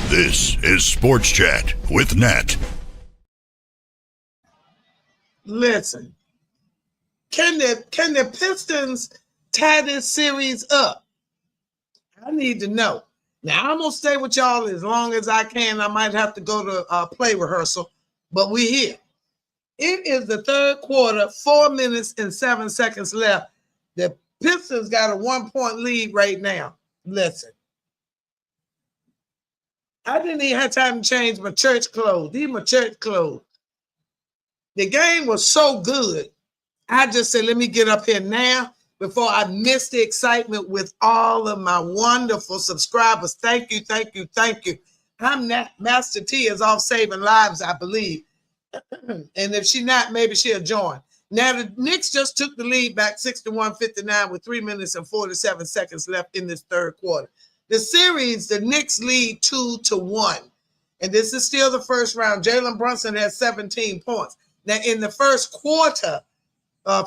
This is Sports Chat with Nat. Listen, can the Pistons tie this series up? I need to know. Now, I'm going to stay with y'all as long as I can. I might have to go to play rehearsal, but we're here. It is the third quarter, 4 minutes and 7 seconds left. The Pistons got a 1-point lead right now. Listen. I didn't even have time to change my church clothes. These are my church clothes. The game was so good. I just said, let me get up here now before I miss the excitement with all of my wonderful subscribers. Thank you, thank you, thank you. I'm not, Master T is off saving lives, I believe. And if she's not, maybe she'll join. Now, the Knicks just took the lead back 61-59 with 3 minutes and 47 seconds left in this third quarter. The series, the Knicks lead 2-1. And this is still the first round. Jalen Brunson has 17 points. Now, in the first quarter,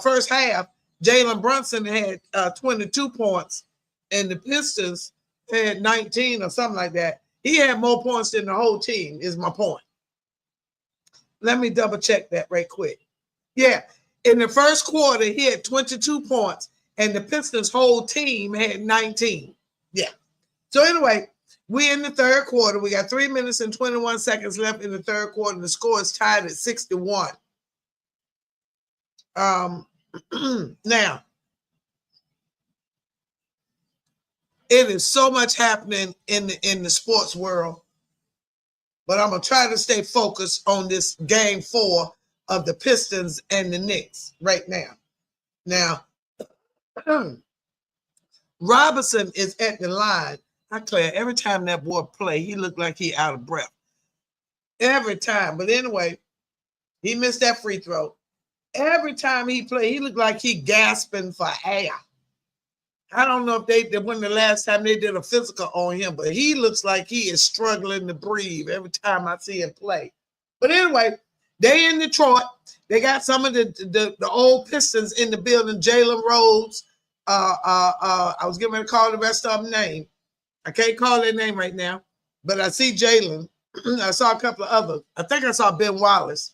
first half, Jalen Brunson had 22 points, and the Pistons had 19 or something like that. He had more points than the whole team, is my point. Let me double check that right quick. Yeah, in the first quarter, he had 22 points, and the Pistons' whole team had 19. Yeah. So anyway, we're in the third quarter. We got 3 minutes and 21 seconds left in the third quarter. The score is tied at 6-1. Now, it is so much happening in the sports world, but I'm gonna try to stay focused on this game 4 of the Pistons and the Knicks right now. Now, Robinson is at the line. I declare, every time that boy play, he looked like he out of breath. Every time. But anyway, he missed that free throw. Every time he played, he looked like he gasping for air. I don't know if when the last time they did a physical on him, but he looks like he is struggling to breathe every time I see him play. But anyway, they in Detroit. They got some of the old Pistons in the building. Jalen Rose. I was getting ready to call the rest of them name. I can't call their name right now, but I see Jalen. I saw a couple of others. I think I saw Ben Wallace.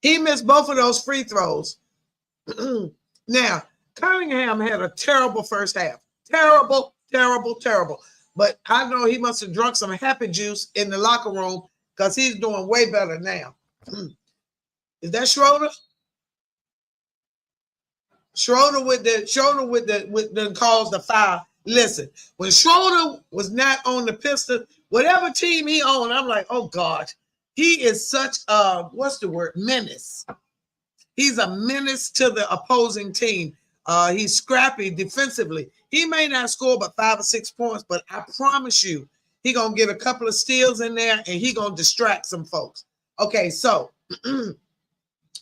He missed both of those free throws. Now, Cunningham had a terrible first half. Terrible, terrible, terrible. But I know he must have drunk some happy juice in the locker room because he's doing way better now. Is that Schroeder? Schroeder with the calls the foul. Listen, when Schroeder was not on the Pistons, whatever team he owned, I'm like, oh God, he is such a, what's the word? Menace. He's a menace to the opposing team. He's scrappy defensively. He may not score but 5 or 6 points, but I promise you, he gonna get a couple of steals in there and he gonna distract some folks. Okay, so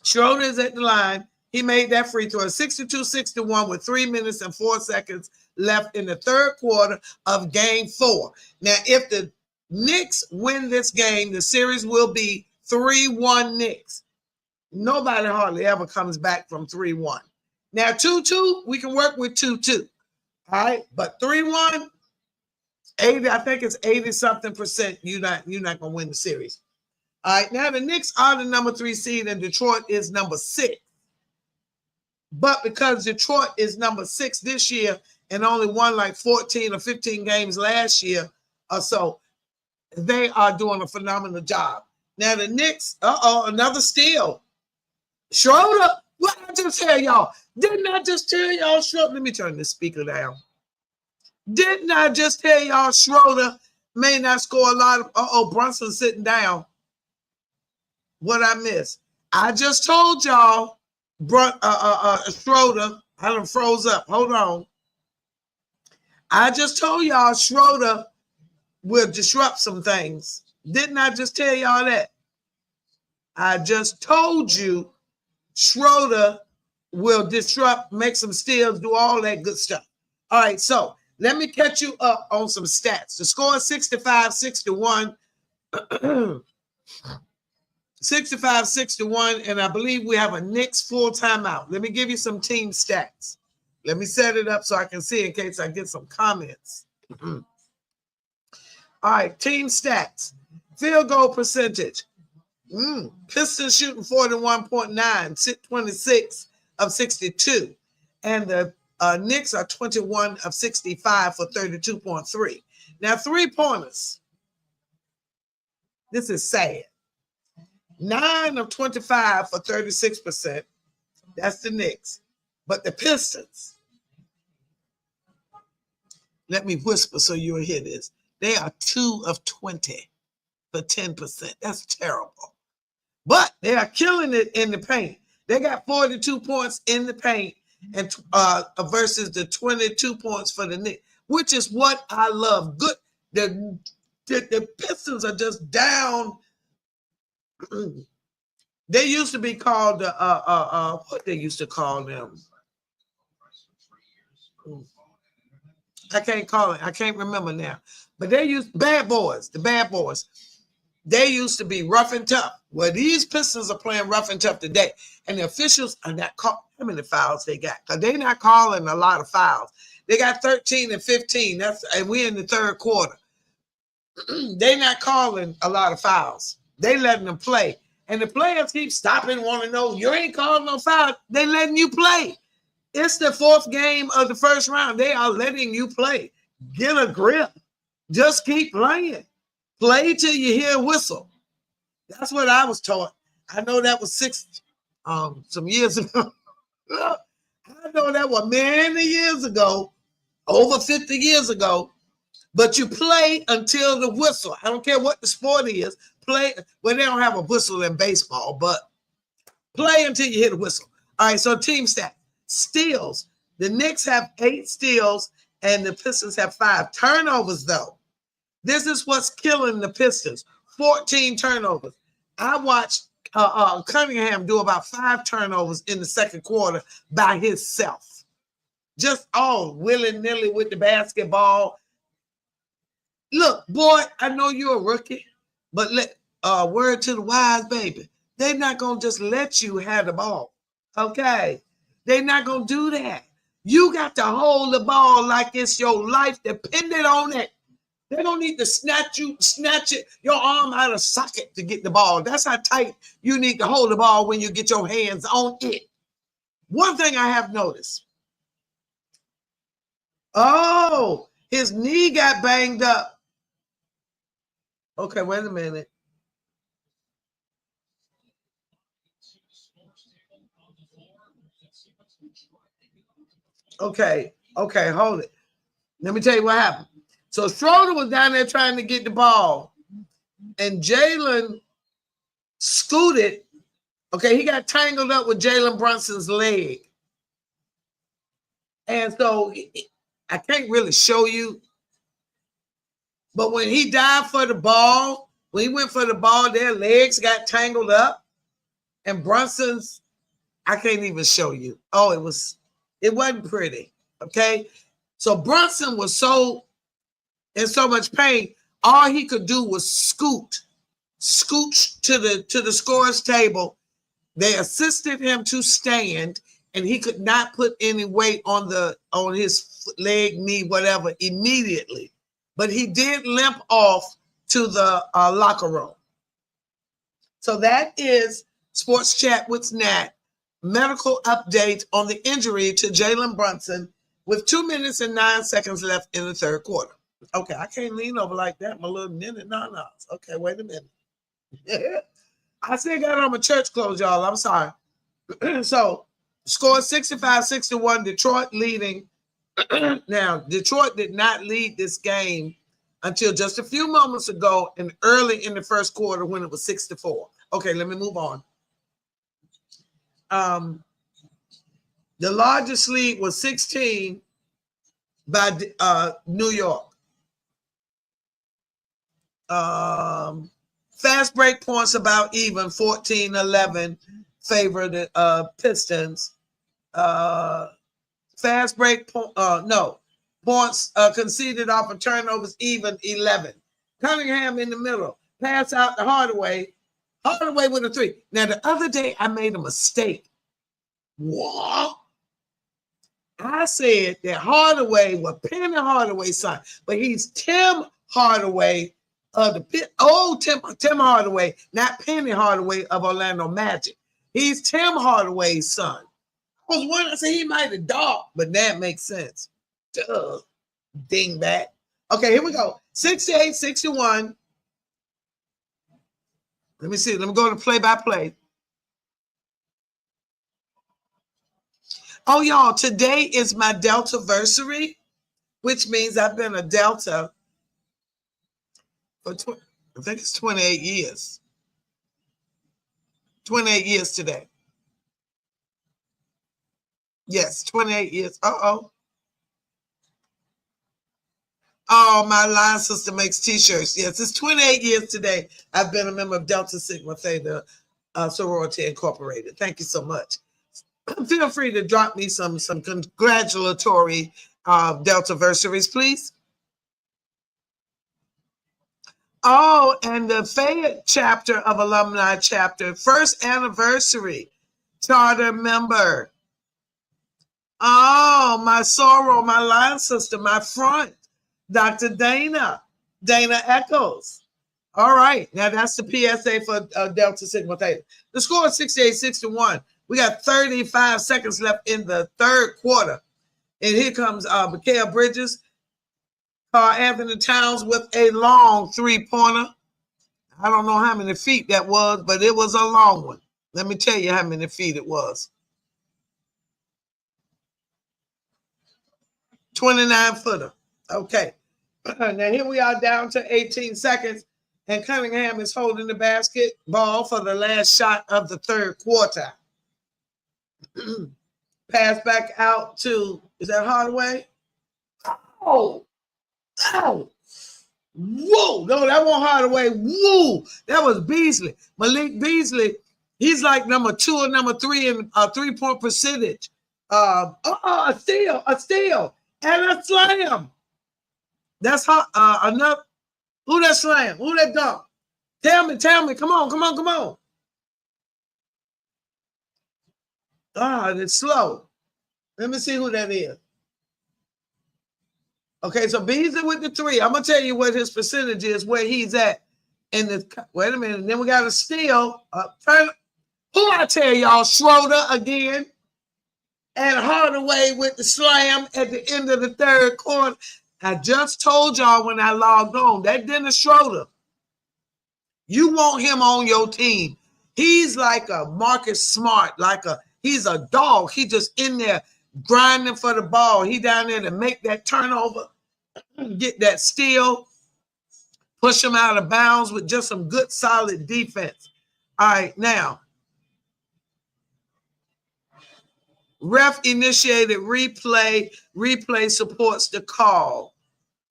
Schroeder is at the line. He made that free throw, 62-61 with 3 minutes and 4 seconds left in the third quarter of game 4. Now, if the Knicks win this game, the series will be 3-1 Knicks. Nobody hardly ever comes back from 3-1. Now, 2-2, we can work with 2-2. All right, but 3-1, 80, I think it's 80-something%. You're not gonna win the series. All right, now the Knicks are the number 3 seed and Detroit is number 6. But because Detroit is number 6 this year and only won like 14 or 15 games last year or so, they are doing a phenomenal job. Now the Knicks, another steal. Schroeder, what did I just tell y'all? Didn't I just tell y'all Schroeder? Let me turn this speaker down. Didn't I just tell y'all Schroeder may not score a lot of, Brunson sitting down. What I missed? I just told y'all Schroeder, I done froze up. Hold on. I just told y'all Schroeder will disrupt some things. Didn't I just tell y'all that? I just told you Schroeder will disrupt, make some steals, do all that good stuff. All right, so let me catch you up on some stats. The score is 65-61. 65-61, and I believe we have a Knicks full timeout. Let me give you some team stats. Let me set it up so I can see in case I get some comments. All right, team stats. Field goal percentage. Pistons shooting 41.9, 26 of 62. And the Knicks are 21 of 65 for 32.3. Now, three-pointers. This is sad. 9 of 25 for 36%. That's the Knicks. But the Pistons, let me whisper so you'll hear this. They are 2 of 20 for 10%. That's terrible. But they are killing it in the paint. They got 42 points in the paint and versus the 22 points for the Knicks, which is what I love. Good. The Pistons are just down. They used to be called what they used to call them. I can't call it. I can't remember now. But they used bad boys. The bad boys. They used to be rough and tough. Well, these Pistons are playing rough and tough today, and the officials are not calling how many fouls they got, because they're not calling a lot of fouls. They got 13 and 15. And we're in the third quarter. They're not calling a lot of fouls. They letting them play. And the players keep stopping, want to know, you ain't calling no foul. They letting you play. It's the fourth game of the first round. They are letting you play. Get a grip. Just keep playing. Play till you hear a whistle. That's what I was taught. I know that was some years ago. I know that was many years ago, over 50 years ago. But you play until the whistle. I don't care what the sport is. Play. Well, they don't have a whistle in baseball, but play until you hit a whistle. All right, so team stat. Steals. The Knicks have 8 steals, and the Pistons have 5 turnovers, though. This is what's killing the Pistons. 14 turnovers. I watched Cunningham do about 5 turnovers in the second quarter by himself. Just all willy-nilly with the basketball. Look, boy, I know you're a rookie, but word to the wise, baby. They're not going to just let you have the ball, okay? They're not going to do that. You got to hold the ball like it's your life dependent on it. They don't need to snatch your arm out of socket to get the ball. That's how tight you need to hold the ball when you get your hands on it. One thing I have noticed. Oh, his knee got banged up. Okay, wait a minute. Okay, hold it. Let me tell you what happened. So Schroeder was down there trying to get the ball, and Jalen scooted. Okay, he got tangled up with Jalen Brunson's leg. And so I can't really show you, but when he dived for the ball, when he went for the ball, their legs got tangled up, and Brunson's, I can't even show you. Oh, it wasn't pretty. Okay. So Brunson was in so much pain, all he could do was scooch to the scorer's table. They assisted him to stand, and he could not put any weight on his leg, knee, whatever, immediately. But he did limp off to the locker room. So that is Sports Chat with Nat. Medical update on the injury to Jalen Brunson with 2 minutes and 9 seconds left in the third quarter. Okay, I can't lean over like that. My little minute, no. Okay, wait a minute. I still got on my church clothes, y'all. I'm sorry. So, score 65-61, Detroit leading. Now, Detroit did not lead this game until just a few moments ago and early in the first quarter when it was 6-4. Okay, let me move on. The largest lead was 16 by New York. Fast break points about even, 14-11 favor the Pistons. Fast break points conceded off of turnovers even, 11. Cunningham in the middle, pass out to Hardaway with a 3. Now the other day I made a mistake. What? I said that Hardaway was Penny Hardaway's son, but he's Tim Hardaway Tim Hardaway, not Penny Hardaway of Orlando Magic. He's Tim Hardaway's son. I was wondering, I said he might have dog, but that makes sense. Duh, dingbat. Okay, here we go. 68-61. Let me see. Let me go to play-by-play. Oh, y'all, today is my Delta-versary, which means I've been a Delta for, I think it's 28 years. 28 years today. Yes, 28 years. Uh-oh. Oh, my line sister makes T-shirts. Yes, it's 28 years today. I've been a member of Delta Sigma Theta Sorority Incorporated. Thank you so much. Feel free to drop me some congratulatory Delta-versaries, please. Oh, and the Fayette chapter of Alumni Chapter, first anniversary, charter member. Oh, my sorrow, my line sister, my front, Dr. Dana Echoes. All right, now that's the PSA for Delta Sigma Theta. The score is 68-61. We got 35 seconds left in the third quarter. And here comes Mikal Bridges, Karl Anthony Towns with a long three-pointer. I don't know how many feet that was, but it was a long one. Let me tell you how many feet it was. 29-footer. Okay. Now here we are down to 18 seconds, and Cunningham is holding the basketball for the last shot of the third quarter. Pass back out to, is that Hardaway? Oh, whoa. No, that wasn't Hardaway. Whoa, that was Beasley. Malik Beasley, he's like number 2 or number 3 in three-point percentage. A steal, and a slam. That's how enough. Who that slam? Who that dunk? Tell me. Come on. It's slow. Let me see who that is. Okay, so Beasley with the 3. I'm gonna tell you what his percentage is, where he's at. In the wait a minute. Then we got a steal. Who I tell y'all? Schroeder again, and Hardaway with the slam at the end of the third quarter. I just told y'all when I logged on that Dennis Schroeder. You want him on your team. He's like a Marcus Smart, he's a dog. He just in there grinding for the ball. He down there to make that turnover, get that steal, push him out of bounds with just some good, solid defense. All right, now, ref initiated replay. Replay supports the call.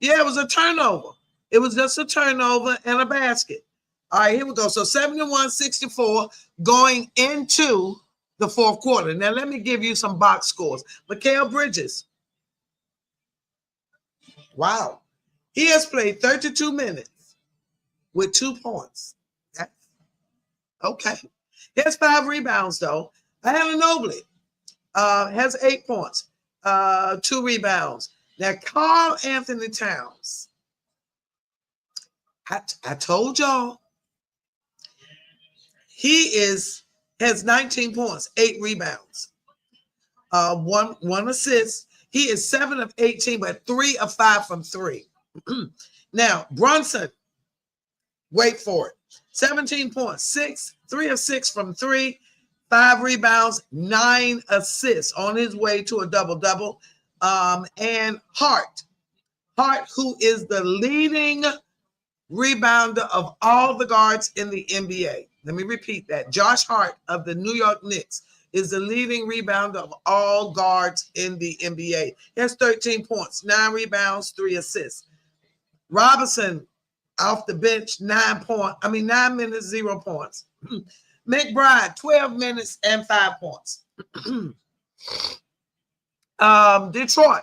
Yeah, it was a turnover. It was just a turnover and a basket. All right, here we go. So 71-64 going into the fourth quarter. Now, let me give you some box scores. Mikal Bridges. Wow. He has played 32 minutes with 2 points. That's okay. He has 5 rebounds, though. Hannah Nobley has 8 points, 2 rebounds. Now, Karl Anthony Towns. I told y'all. He has 19 points, 8 rebounds, one assist. He is 7 of 18, but 3 of 5 from 3. Now, Brunson, wait for it. 17 points, 3 of 6 from 3, 5 rebounds, 9 assists on his way to a double-double. And Hart, who is the leading rebounder of all the guards in the NBA. Let me repeat that. Josh Hart of the New York Knicks is the leading rebounder of all guards in the NBA. He has 13 points, 9 rebounds, 3 assists. Robinson off the bench, 9 minutes, 0 points. McBride, 12 minutes and 5 points. Detroit.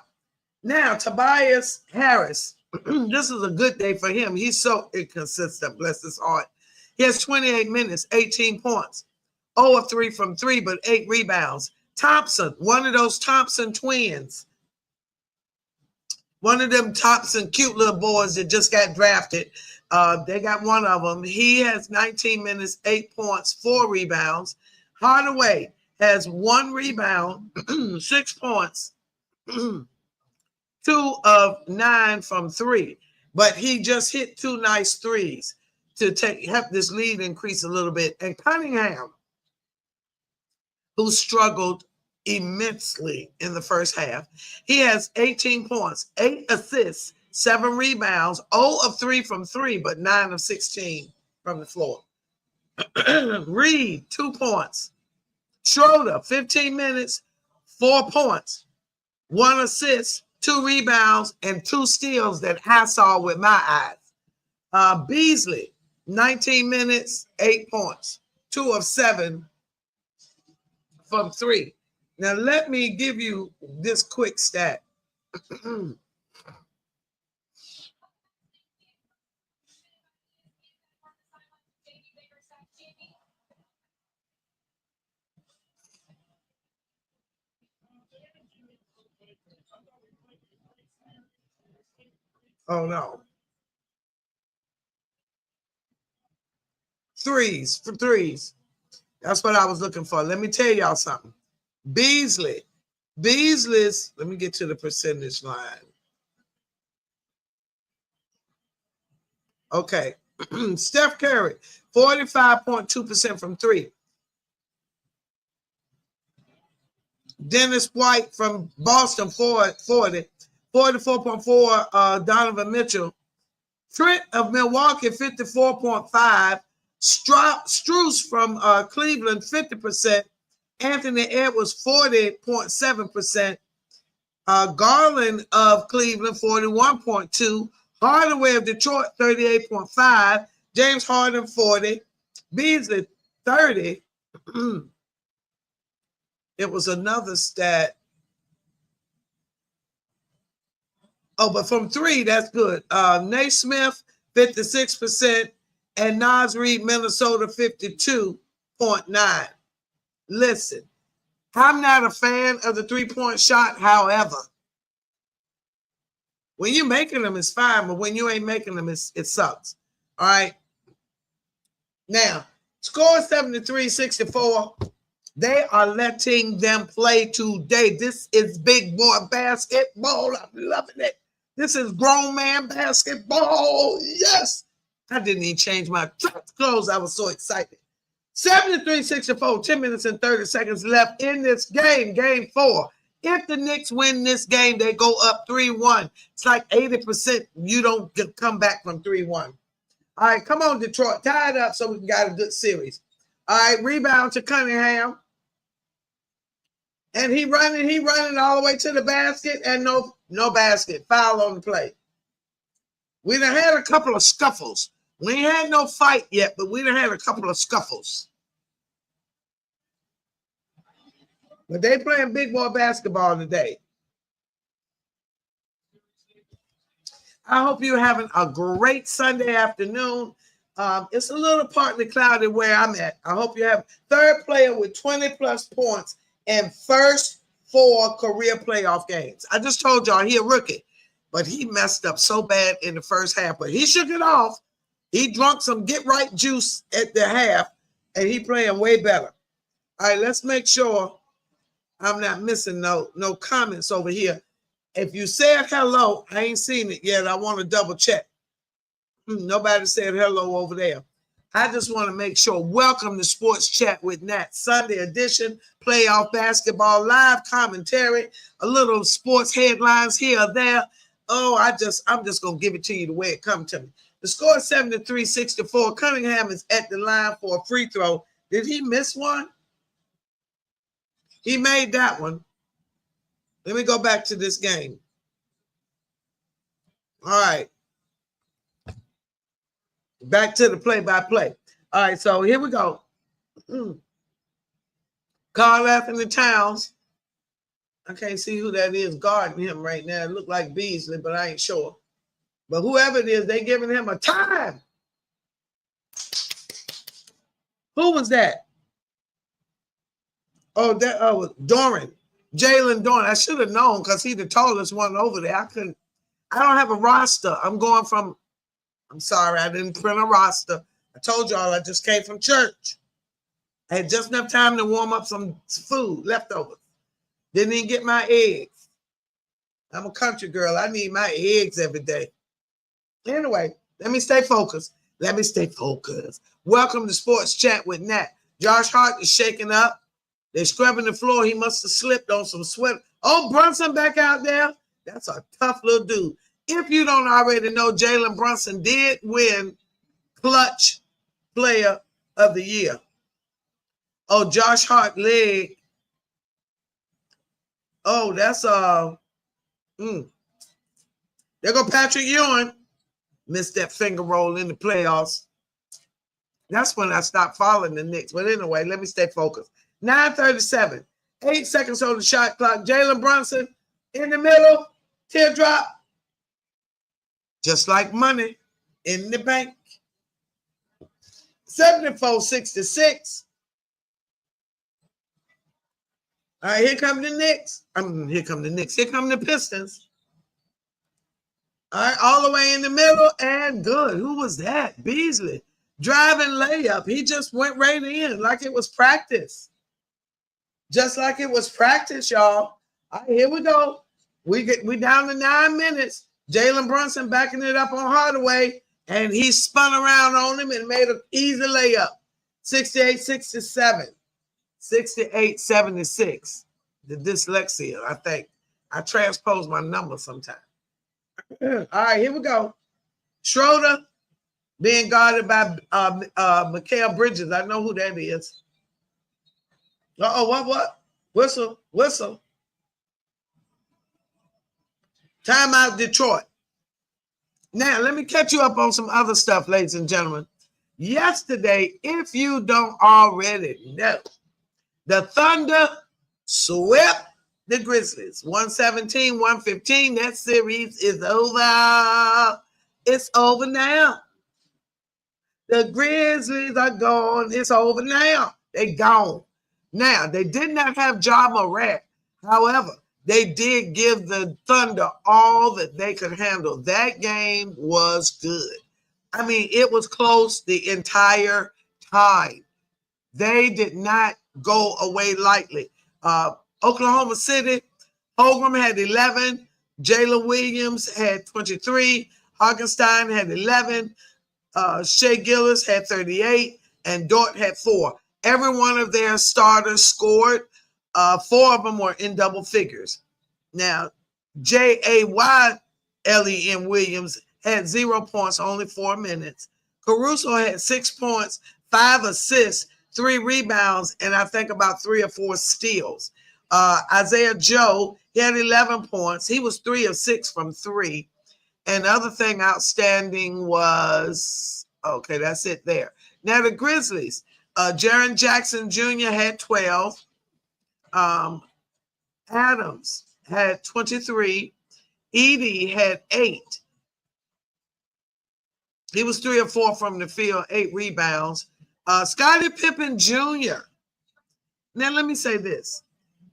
Now, Tobias Harris. This is a good day for him. He's so inconsistent, bless his heart. He has 28 minutes, 18 points. 0 of 3 from 3, but 8 rebounds. Thompson, one of those Thompson twins. One of them Thompson cute little boys that just got drafted. They got one of them. He has 19 minutes, 8 points, 4 rebounds. Hardaway has 1 rebound, 6 points, 2 of 9 from 3. But he just hit 2 nice threes to help this lead increase a little bit. And Cunningham, who struggled immensely in the first half, he has 18 points, 8 assists, 7 rebounds, 0 of 3 from 3, but 9 of 16 from the floor. Reed, 2 points. Schroeder, 15 minutes, 4 points, 1 assist, 2 rebounds, and 2 steals that I saw with my eyes. Beasley, 19 minutes, 8 points, 2 of 7 from 3. Now, let me give you this quick stat. Oh, no. Threes. That's what I was looking for. Let me tell y'all something. Beasley's, let me get to the percentage line. Okay. Steph Curry, 45.2% from 3. Dennis White from Boston, 40. 44.4, Donovan Mitchell. Trent of Milwaukee, 54.5. Strus from Cleveland, 50%. Anthony Edwards, 40.7%. Garland of Cleveland, 41.2. Hardaway of Detroit, 38.5. James Harden, 40. Beasley, 30. It was another stat. Oh, but from 3, that's good. Naismith, 56%, and Naz Reid, Minnesota, 52.9. Listen, I'm not a fan of the 3-point shot. However, when you're making them, it's fine, but when you ain't making them, it sucks. All right. Now, score 73-64. They are letting them play today. This is big boy basketball. I'm loving it. This is grown man basketball. Yes. I didn't even change my clothes. I was so excited. 73-64, 10 minutes and 30 seconds left in this game, game 4. If the Knicks win this game, they go up 3-1. It's like 80% you don't come back from 3-1. All right, come on, Detroit. Tie it up so we can get a good series. All right, rebound to Cunningham. And he running all the way to the basket, and no basket. Foul on the play. We done had a couple of scuffles. We ain't had no fight yet, but we done had a couple of scuffles. But they playing big boy basketball today. I hope you're having a great Sunday afternoon. It's a little partly cloudy where I'm at. I hope you have third player with 20-plus points and first 4 career playoff games. I just told y'all he a rookie, but he messed up so bad in the first half. But he shook it off. He drunk some get-right juice at the half, and he playing way better. All right, let's make sure I'm not missing no comments over here. If you said hello, I ain't seen it yet. I want to double check. Nobody said hello over there. I just want to make sure. Welcome to Sports Chat with Nat, Sunday edition, playoff basketball, live commentary, a little sports headlines here or there. Oh, I'm just going to give it to you the way it comes to me. The score is 73-64. Cunningham is at the line for a free throw. Did he miss one? He made that one. Let me go back to this game. All right. Back to the play-by-play. All right, so here we go. Karl Anthony Towns. I can't see who that is guarding him right now. It looked like Beasley, but I ain't sure. But whoever it is, they giving him a time. Who was that? Oh, that was Doran. Jalen Doran. I should have known because he's the tallest one over there. I don't have a roster. I'm going from I'm sorry, I didn't print a roster. I told y'all I just came from church. I had just enough time to warm up some food, leftovers. Didn't even get my eggs. I'm a country girl. I need my eggs every day. Anyway, let me stay focused. Welcome to Sports Chat with Nat. Josh Hart is shaking up. They're scrubbing the floor. He must have slipped on some sweat. Oh, Brunson back out there. That's a tough little dude. If you don't already know, Jalen Brunson did win Clutch Player of the Year. Oh, Josh Hart leg. Oh, that's there go Patrick Ewing. Missed that finger roll in the playoffs. That's when I stopped following the Knicks. But anyway, let me stay focused. 9:37. 8 seconds on the shot clock. Jalen Brunson in the middle. Teardrop. Just like money in the bank. 74-66. All right, here come the Knicks. Here come the Pistons. All right, all the way in the middle and good. Who was that? Beasley. Driving layup. He just went right in like it was practice. Just like it was practice, y'all. All right, here we go. We down to 9 minutes. Jalen Brunson backing it up on Hardaway, and he spun around on him and made an easy layup. 68-67. 68-76. The dyslexia, I think. I transpose my numbers sometimes. All right, here we go. Schroeder being guarded by Mikal Bridges. I know who that is. What? Whistle. Timeout, Detroit. Now, let me catch you up on some other stuff, ladies and gentlemen. Yesterday, if you don't already know, the Thunder swept the Grizzlies. 117-115. That series is over. It's over now. The Grizzlies are gone. It's over now. They gone. Now, they did not have Ja Morant. However, they did give the Thunder all that they could handle. That game was good. I mean, it was close the entire time. They did not go away lightly. Oklahoma City, Holmgren had 11. Jalen Williams had 23. Hartenstein had 11. Shea Gillis had 38. And Dort had 4. Every one of their starters scored. 4 of them were in double figures. Now, J.A.Y.L.E.M. Williams had 0 points, only 4 minutes. Caruso had 6 points, 5 assists, 3 rebounds, and I think about 3 or 4 steals. Isaiah Joe, he had 11 points. He was 3 of 6 from 3. And the other thing outstanding was, okay, that's it there. Now the Grizzlies, Jaren Jackson Jr. had 12. Adams had 23. Edey had 8. He was 3 or 4 from the field, 8 rebounds. Scottie Pippen Jr. Now, let me say this.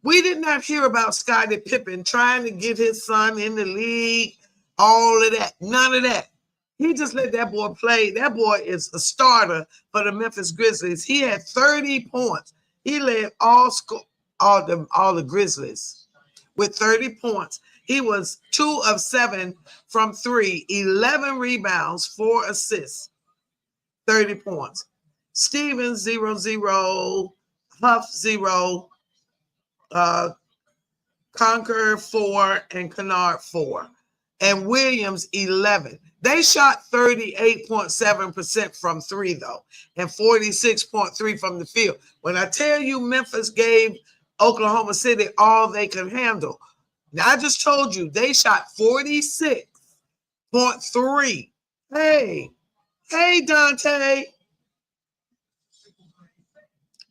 We did not hear about Scottie Pippen trying to get his son in the league, all of that. None of that. He just let that boy play. That boy is a starter for the Memphis Grizzlies. He had 30 points. He led all the Grizzlies with 30 points. He was 2 of 7 from 3, 11 rebounds, 4 assists, 30 points. Stevens, 0-0, Huff, 0, Conker, 4, and Kennard, 4. And Williams, 11. They shot 38.7% from 3, though, and 46.3% from the field. When I tell you Memphis gave Oklahoma City all they could handle, now I just told you they shot 46.3. Hey, Dante.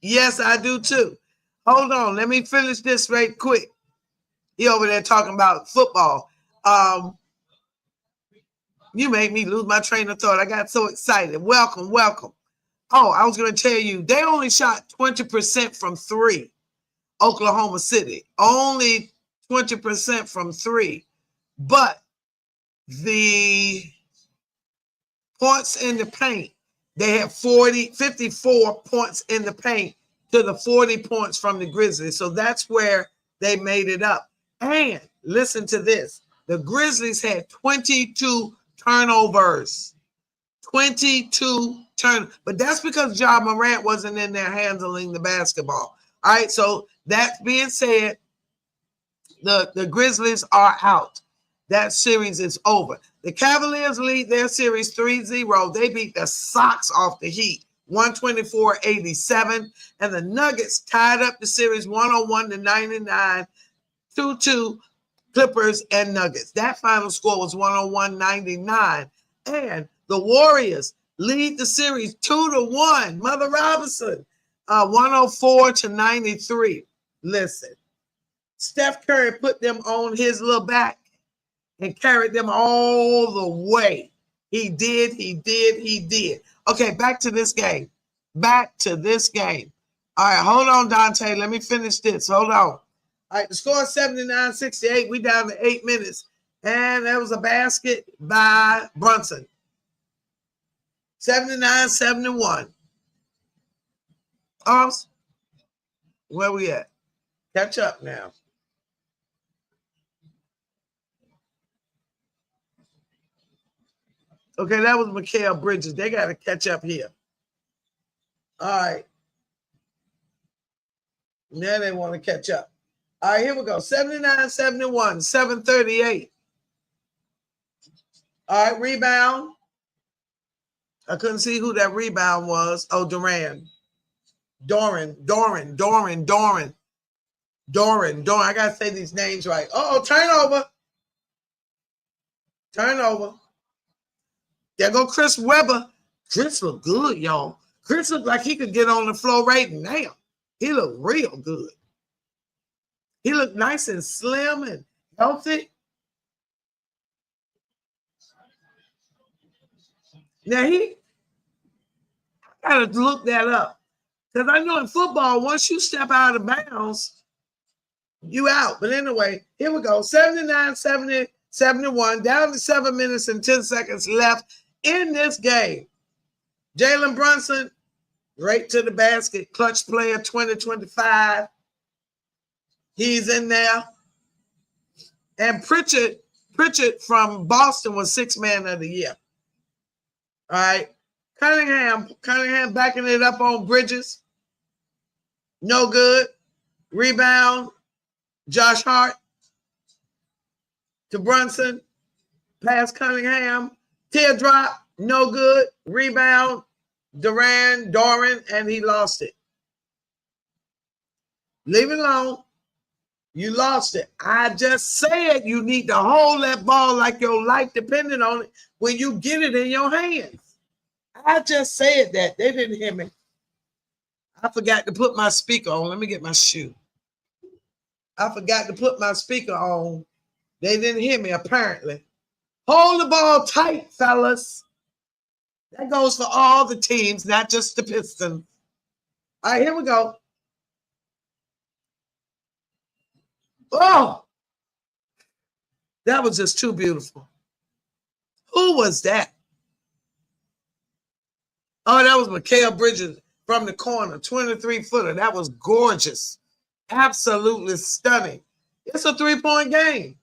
Yes, I do too. Hold on. Let me finish this right quick. He over there talking about football. You made me lose my train of thought. I got so excited. Welcome. Oh, I was going to tell you, they only shot 20% from 3, Oklahoma City. Only 20% from 3. But the points in the paint. They had 54 points in the paint to the 40 points from the Grizzlies. So that's where they made it up. And listen to this. The Grizzlies had 22 turnovers. 22 turnovers. But that's because Ja Morant wasn't in there handling the basketball. All right, so that being said, the Grizzlies are out. That series is over. The Cavaliers lead their series 3-0. They beat the socks off the Heat, 124-87. And the Nuggets tied up the series 101-99, 2-2 Clippers and Nuggets. That final score was 101-99. And the Warriors lead the series 2-1. Mother Robinson, 104-93. Listen, Steph Curry put them on his little back and carried them all the way. He did. Okay, back to this game. All right, hold on, Dante. Let me finish this. Hold on. All right, the score is 79-68. We down to 8 minutes. And there was a basket by Brunson. 79-71. Where we at? Catch up now. Okay, that was Mikal Bridges. They got to catch up here. All right. Now they want to catch up. All right, here we go. 79-71, 7:38. All right, rebound. I couldn't see who that rebound was. Oh, Doran. I got to say these names right. Oh, turnover. There go Chris Webber. Chris looked good, y'all. Chris looked like he could get on the floor right now. He looked real good. He looked nice and slim and healthy. Now, I got to look that up. Because I know in football, once you step out of bounds, you out. But anyway, here we go. 79-71, down to 7 minutes and 10 seconds left in this game. Jalen Brunson, right to the basket. Clutch player 2025. He's in there. And Pritchard from Boston was sixth man of the year. All right. Cunningham backing it up on Bridges. No good. Rebound. Josh Hart to Brunson. Pass Cunningham. Teardrop. No good. Rebound. Doran, and he lost it. Leave it alone. You lost it. I just said you need to hold that ball like your life depended on it when you get it in your hands. I just said that. They didn't hear me. I forgot to put my speaker on. Let me get my shoe. I forgot to put my speaker on. They didn't hear me, apparently. Hold the ball tight, fellas. That goes for all the teams, not just the Pistons. All right, here we go. Oh, that was just too beautiful. Who was that? Oh, that was Mikal Bridges from the corner, 23-footer. That was gorgeous. Absolutely stunning. It's a three-point game.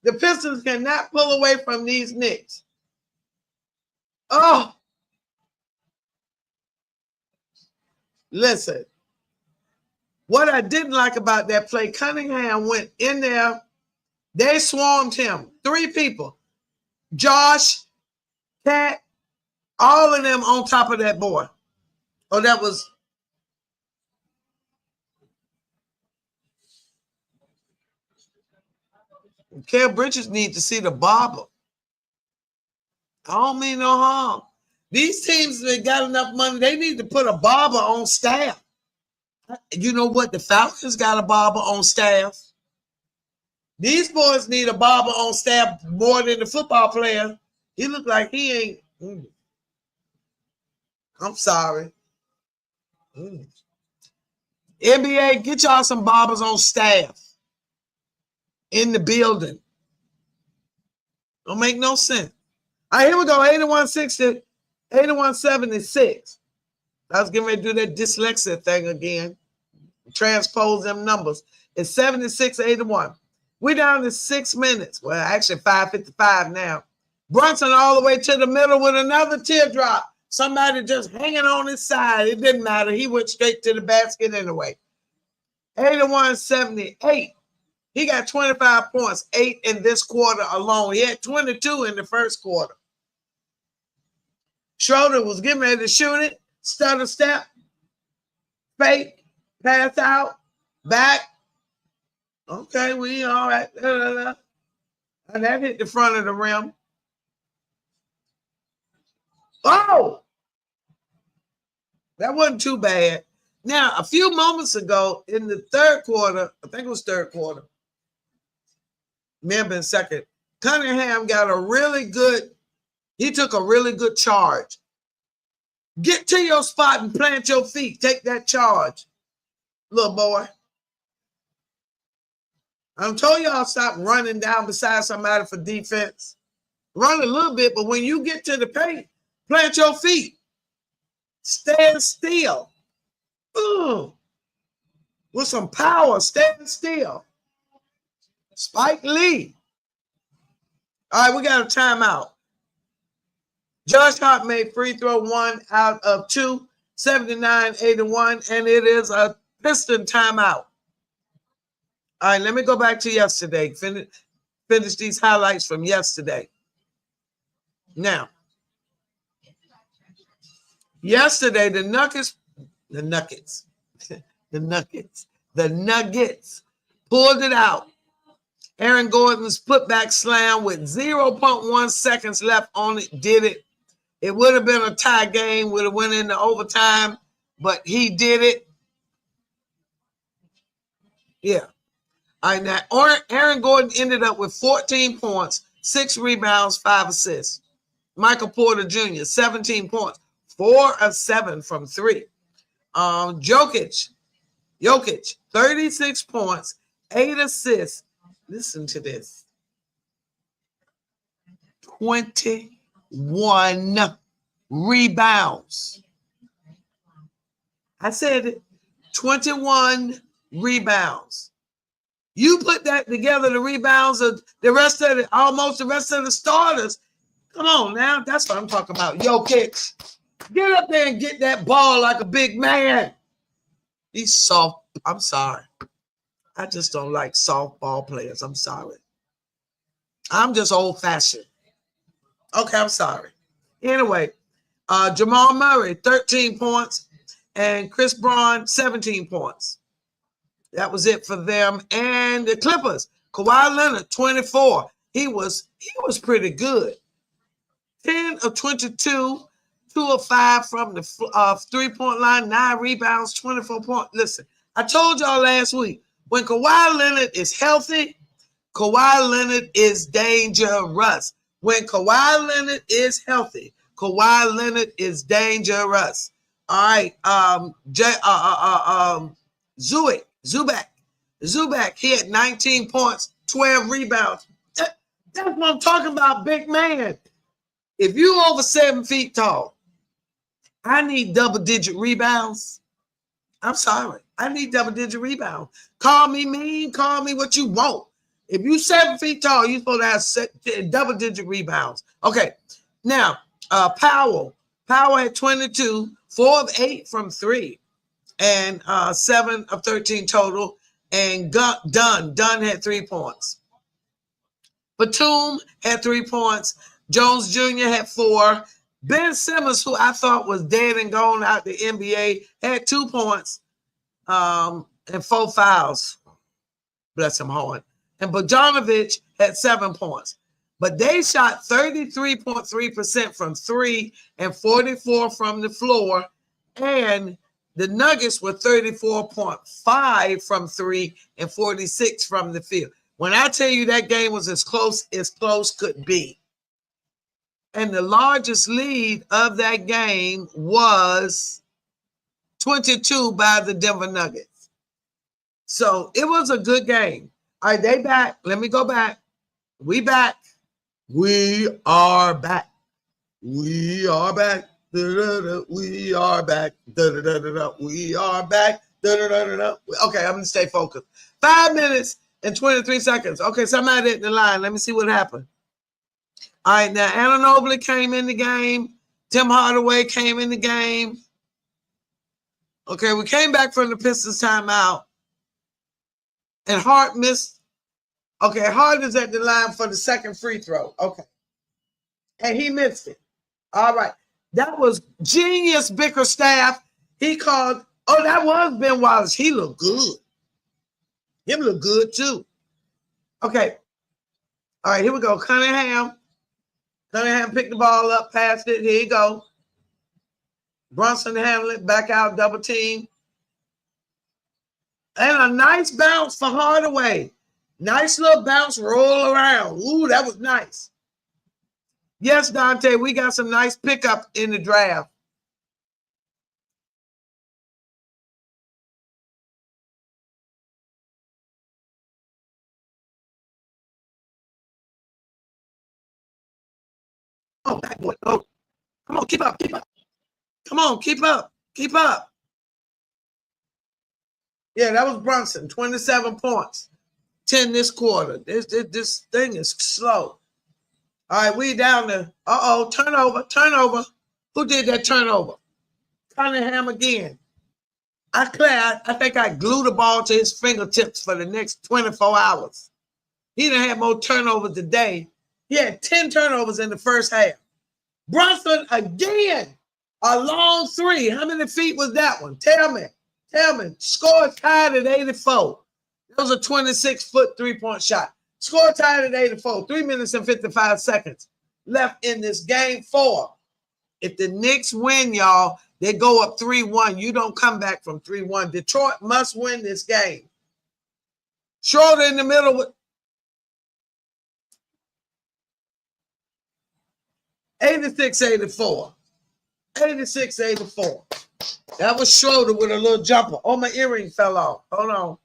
The Pistons cannot pull away from these Knicks. Oh. Listen. What I didn't like about that play, Cunningham went in there. They swarmed him. 3 people. Josh, Cat, all of them on top of that boy. Oh, that was... Mikal Bridges need to see the barber. I don't mean no harm. These teams that got enough money, they need to put a barber on staff. You know what? The Falcons got a barber on staff. These boys need a barber on staff more than the football player. He look like he ain't. I'm sorry. NBA, get y'all some barbers on staff in the building. Don't make no sense. All right, here we go. 81-60. 81-76. I was getting ready to do that dyslexia thing again. Transpose them numbers. It's 76-81. We're down to 6 minutes. Well, actually 5:55 now. Brunson all the way to the middle with another teardrop. Somebody just hanging on his side. It didn't matter. He went straight to the basket anyway. 81-78. He got 25 points, 8 in this quarter alone. He had 22 in the first quarter. Schroeder was getting ready to shoot it. Stutter step. Fake. Pass out. Back. Okay, we all right. And that hit the front of the rim. Oh! That wasn't too bad. Now, a few moments ago in the third quarter, I think it was third quarter, remember in second, Cunningham got he took a really good charge. Get to your spot and plant your feet. Take that charge, little boy. I'm telling y'all stop running down beside somebody for defense. Run a little bit, but when you get to the paint, plant your feet. Stand still. With some power, stand still. Spike Lee. All right, we got a timeout. Josh Hart made free throw 1 out of 2, 79-81, and it is a Piston timeout. All right, let me go back to yesterday. Finish these highlights from yesterday. Now, yesterday, the Nuggets pulled it out. Aaron Gordon's putback slam with 0.1 seconds left on it did it. It would have been a tie game, would have went into overtime, but he did it. Yeah. All right, now Aaron Gordon ended up with 14 points, 6 rebounds, 5 assists. Michael Porter Jr., 17 points, 4 of 7 from 3. Jokic, 36 points, 8 assists. Listen to this. 21 rebounds. I said it. 21 rebounds. You put that together, the rebounds of almost the rest of the starters. Come on now. That's what I'm talking about. Jokic. Get up there and get that ball like a big man. He's soft. I'm sorry. I just don't like softball players. I'm sorry. I'm just old-fashioned. Okay, I'm sorry. Anyway, Jamal Murray, 13 points, and Chris Braun, 17 points. That was it for them. And the Clippers, Kawhi Leonard, 24. He was pretty good. 10 of 22, 2 of 5 from the 3-point line, 9 rebounds, 24 points. Listen, I told y'all last week, when Kawhi Leonard is healthy, Kawhi Leonard is dangerous. When Kawhi Leonard is healthy, Kawhi Leonard is dangerous. All right, Zubac, he had 19 points, 12 rebounds. That's what I'm talking about, big man. If you over 7 feet tall, I need double-digit rebounds. I'm sorry. I need double-digit rebounds. Call me mean, call me what you want. If you 7 feet tall, you're supposed to have double-digit rebounds. Okay, now, Powell had 22, 4 of 8 from 3, and 7 of 13 total. And Dunn had 3 points. Batum had 3 points. Jones Jr. had 4. Ben Simmons, who I thought was dead and gone out the NBA, had 2 points and 4 fouls. Bless him hard. And Bogdanovic had 7 points. But they shot 33.3% from 3 and 44 from the floor. And the Nuggets were 34.5 from 3 and 46 from the field. When I tell you that game was as close could be. And the largest lead of that game was 22 by the Denver Nuggets. So it was a good game. All right, they back. Let me go back. We back. We are back. We are back. We are back. We are back. Okay, I'm gonna stay focused. 5 minutes and 23 seconds. Okay, somebody at the line. Let me see what happened. All right, now Anna Nobley came in the game. Tim Hardaway came in the game. Okay, we came back from the Pistons timeout. And Hart missed. Okay, Hart is at the line for the second free throw. Okay. And he missed it. All right. That was genius Bickerstaff. He called. Oh, that was Ben Wallace. He looked good. Him looked good too. Okay. All right, here we go. Cunningham picked the ball up, passed it. Here you go. Brunson handled it, back out, double team. And a nice bounce for Hardaway. Nice little bounce, roll around. Ooh, that was nice. Yes, Dante, we got some nice pickup in the draft. Oh, that boy. Oh, come on, keep up. Come on, keep up. Yeah, that was Brunson, 27 points, 10 this quarter. This thing is slow. All right, we down to, turnover. Who did that turnover? Cunningham again. I think I glued the ball to his fingertips for the next 24 hours. He done had more turnovers today. He had 10 turnovers in the first half. Brunson again, a long three. How many feet was that one? Tell me. Score tied at 84. That was a 26-foot three-point shot. Score tied at 84. 3 minutes and 55 seconds left in this game 4. If the Knicks win, y'all, they go up 3-1. You don't come back from 3-1. Detroit must win this game. Schroeder in the middle with 86-84. 86-84. That was Schroeder with a little jumper. Oh, my earring fell off. Hold on.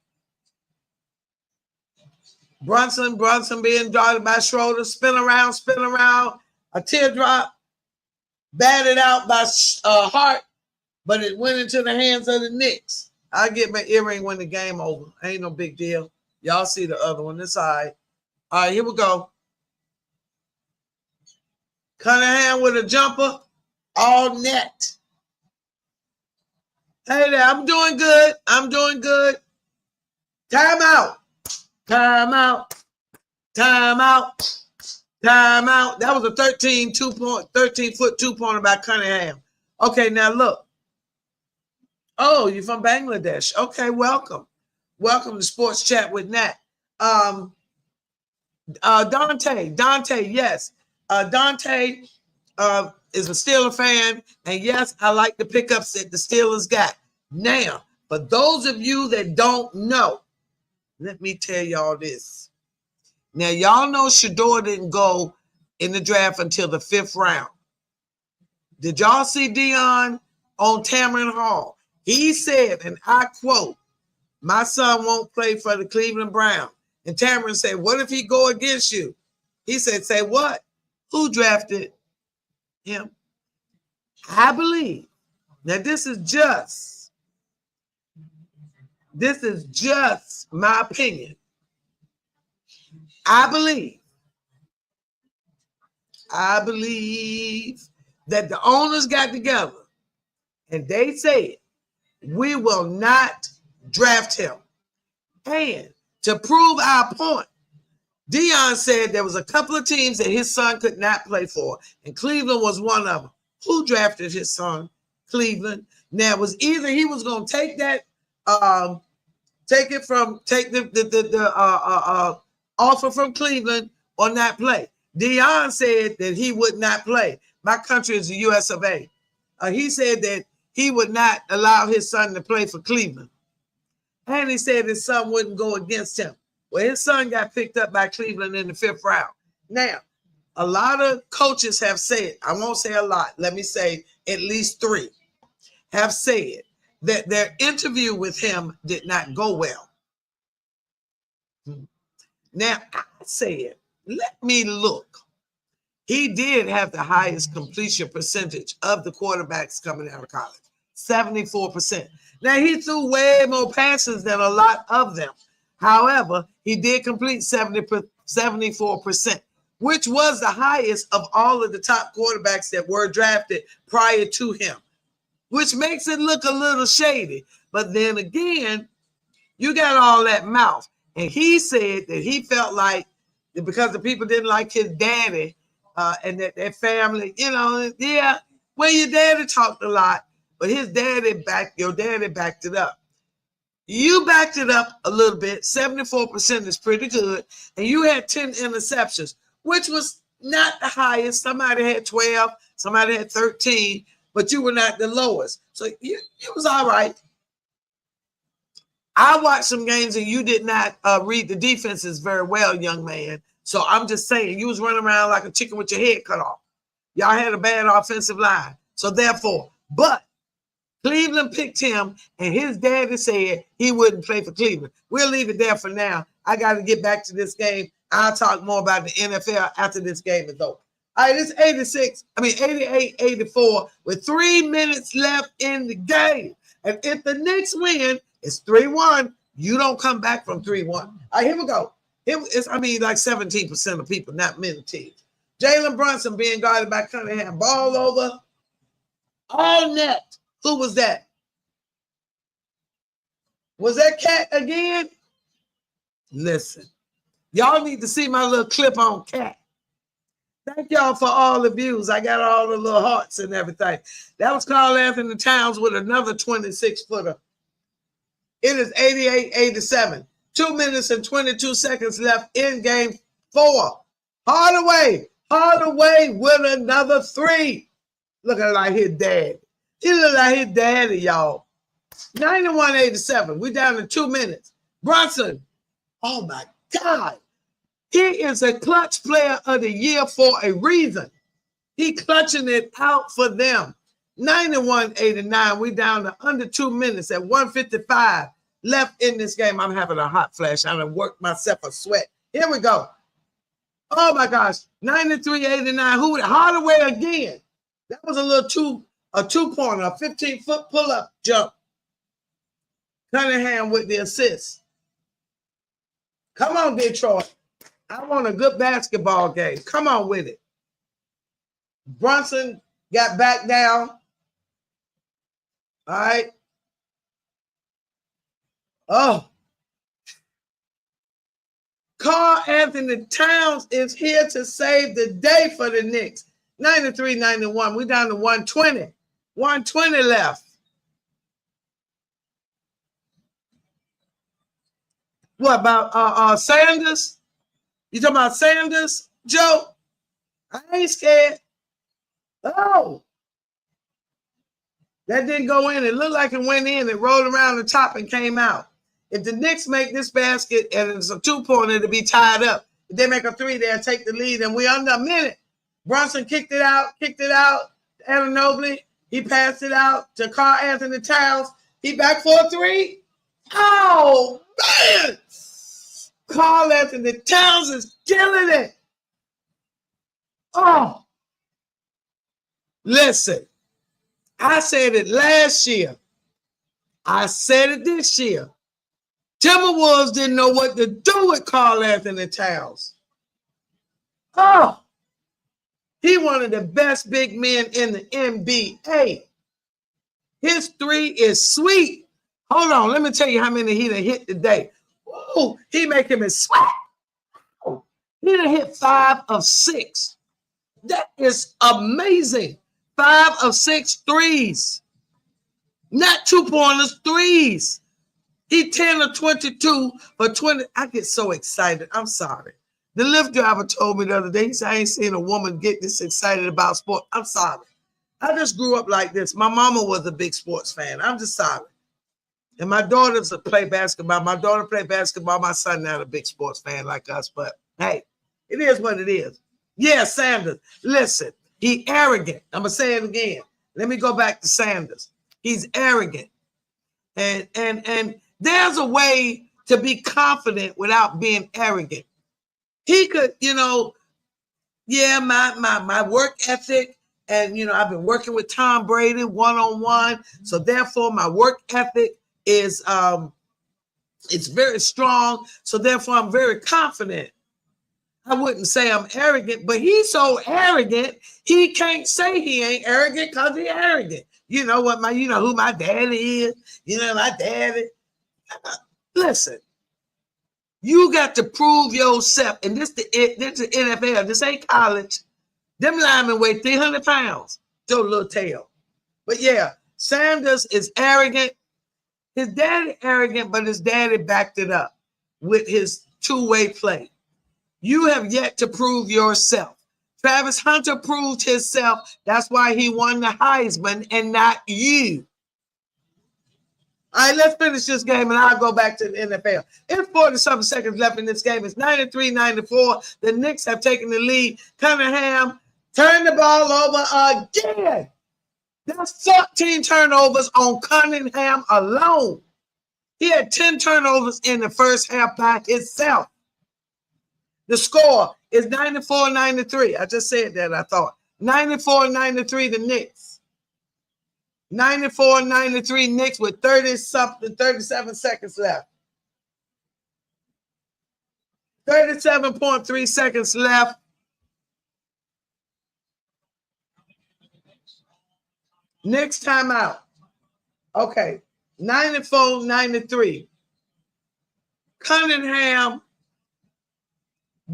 Brunson being guarded by Schroeder. Spin around. A teardrop. Batted out by Hart, but it went into the hands of the Knicks. I get my earring when the game over. Ain't no big deal. Y'all see the other one. It's all right. All right, here we go. Cunningham with a jumper. All net. Hey there, I'm doing good. Timeout. That was a 13-foot two-pointer by Cunningham. Okay, now look. Oh, you're from Bangladesh. Okay, welcome. Welcome to Sports Chat with Nat. Dante, yes. Dante is a Steeler fan, and yes, I like the pickups that the Steelers got. Now, for those of you that don't know, let me tell y'all this. Now, y'all know Shador didn't go in the draft until the 5th round. Did y'all see Dion on Tamron Hall? He said, and I quote, "My son won't play for the Cleveland Browns." And Tamron said, "What if he go against you?" He said, "Say what? Who drafted him?" I believe. Now, this is just my opinion. I believe that the owners got together and they said, we will not draft him. And to prove our point, Dion said there was a couple of teams that his son could not play for, and Cleveland was one of them. Who drafted his son? Cleveland. Now, it was either he was going to take that, take the offer from Cleveland or not play. Dion said that he would not play. My country is the U.S. of A. He said that he would not allow his son to play for Cleveland. And he said his son wouldn't go against him. Well, his son got picked up by Cleveland in the 5th round. Now, a lot of coaches have said, I won't say a lot, let me say at least 3, have said that their interview with him did not go well. Now, I said, let me look. he did have the highest completion percentage of the quarterbacks coming out of college, 74%. Now, he threw way more passes than a lot of them. However, he did complete 74%, which was the highest of all of the top quarterbacks that were drafted prior to him, which makes it look a little shady. But then again, you got all that mouth. And he said that he felt like that because the people didn't like his daddy and that their family, yeah, well, your daddy talked a lot, but your daddy backed it up. You backed it up a little bit. 74% is pretty good. And you had 10 interceptions, which was not the highest. Somebody had 12, somebody had 13, but you were not the lowest. So it was all right. I watched some games and you did not read the defenses very well, young man. So I'm just saying, you was running around like a chicken with your head cut off. Y'all had a bad offensive line. So therefore, but Cleveland picked him, and his daddy said he wouldn't play for Cleveland. We'll leave it there for now. I got to get back to this game. I'll talk more about the NFL after this game is over. All right, it's 88-84 with 3 minutes left in the game. And if the Knicks win, it's 3-1. You don't come back from 3-1. All right, here we go. It's like 17% of people, not many teams. Jalen Brunson being guarded by Cunningham. Ball over. All net. Who was that? Was that Cat again? Listen, y'all need to see my little clip on Cat. Thank y'all for all the views. I got all the little hearts and everything. That was Karl Anthony Towns with another 26-footer. It is 88-87. 2 minutes and 22 seconds left in game 4. Hardaway with another 3. Looking like his dad. He look like his daddy, y'all. 91-87. We down to 2 minutes. Brunson. Oh, my God. He is a clutch player of the year for a reason. He clutching it out for them. 91-89. We down to under 2 minutes at 1:55 left in this game. I'm having a hot flash. I done worked myself a sweat. Here we go. Oh, my gosh. 93-89. Who? Hardaway again. That was a two-pointer, a 15-foot pull-up jump. Cunningham with the assist. Come on, Detroit. I want a good basketball game. Come on with it. Brunson got back down. All right. Oh. Karl Anthony Towns is here to save the day for the Knicks. 93-91. We down to 120. 120 left. What about Sanders? You talking about Sanders, Joe? I ain't scared. Oh. That didn't go in. It looked like it went in. It rolled around the top and came out. If the Knicks make this basket and it's a 2-pointer, it'll be tied up. If they make a 3, they'll take the lead, and we're under a minute. Brunson kicked it out. Anunoby. He passed it out to Karl Anthony Towns. He back for a 3. Oh, man. Karl Anthony Towns is killing it. Oh. Listen, I said it last year. I said it this year. Timberwolves didn't know what to do with Karl Anthony Towns. Oh. He one of the best big men in the NBA. His 3 is sweet. Hold on. Let me tell you how many he done hit today. Ooh, he making me sweat. Oh, he done hit 5 of 6. That is amazing. 5 of 6 threes. Not 2-pointers, threes. He 10 of 22 for 20. I get so excited. I'm sorry. The Lyft driver told me the other day, he said, I ain't seen a woman get this excited about sport. I'm sorry. I just grew up like this. My mama was a big sports fan. I'm just sorry. And my daughters play basketball. My daughter played basketball. My son not a big sports fan like us. But, hey, it is what it is. Yeah, Sanders. Listen, he arrogant. I'm going to say it again. Let me go back to Sanders. He's arrogant. And there's a way to be confident without being arrogant. He could, Yeah, my work ethic, and I've been working with Tom Brady one-on-one, so therefore my work ethic is it's very strong. So therefore I'm very confident. I wouldn't say I'm arrogant, but he's so arrogant, he can't say he ain't arrogant because he's arrogant. You know what who my daddy is? My daddy. Listen, you got to prove yourself. And this the NFL. This ain't college. Them linemen weigh 300 pounds. Your little tail. But yeah, Sanders is arrogant. His daddy arrogant, but his daddy backed it up with his two-way play. You have yet to prove yourself. Travis Hunter proved himself. That's why he won the Heisman and not you. All right, let's finish this game and I'll go back to the NFL. It's 40-something seconds left in this game. It's 93-94. The Knicks have taken the lead. Cunningham turned the ball over again. That's 14 turnovers on Cunningham alone. He had 10 turnovers in the first half by himself. The score is 94-93. I just said that, I thought. 94-93, the Knicks. 94-93 Knicks with 37 seconds left. 37.3 seconds left. Knicks timeout. Okay. 94-93. Cunningham,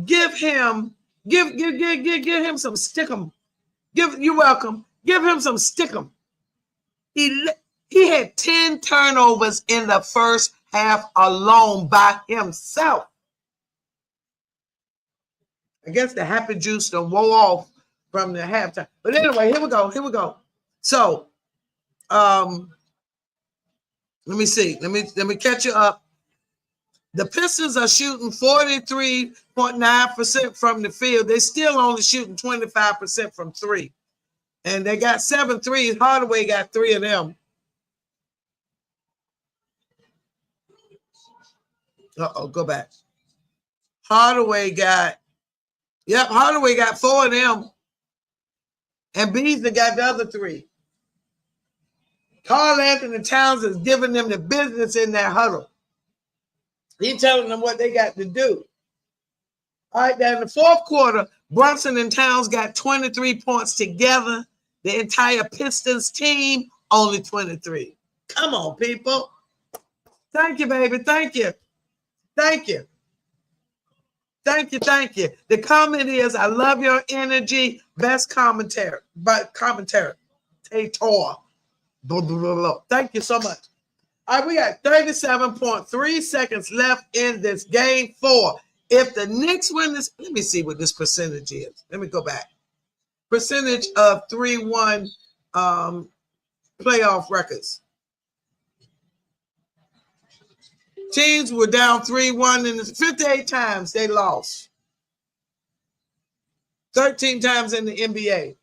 give him some stickum. You're welcome. Give him some stickum. He had 10 turnovers in the first half alone by himself. I guess the happy juice done wore off from the halftime. But anyway, here we go. So, let me see. Let me catch you up. The Pistons are shooting 43.9% from the field. They're still only shooting 25% from three. And they got 7 threes. Hardaway got 3 of them. Go back. Hardaway got 4 of them. And Beasley got the other 3. Karl Anthony Towns is giving them the business in that huddle. He's telling them what they got to do. All right, now in the fourth quarter, Brunson and Towns got 23 points together. The entire Pistons team, only 23. Come on, people. Thank you, baby. Thank you. The comment is, I love your energy. Best commentary. Tator. Thank you so much. All right, we got 37.3 seconds left in this game 4. If the Knicks win this, let me see what this percentage is. Let me go back. Percentage of 3-1 playoff records. Teams were down 3-1 and 58 times they lost. 13 times in the NBA.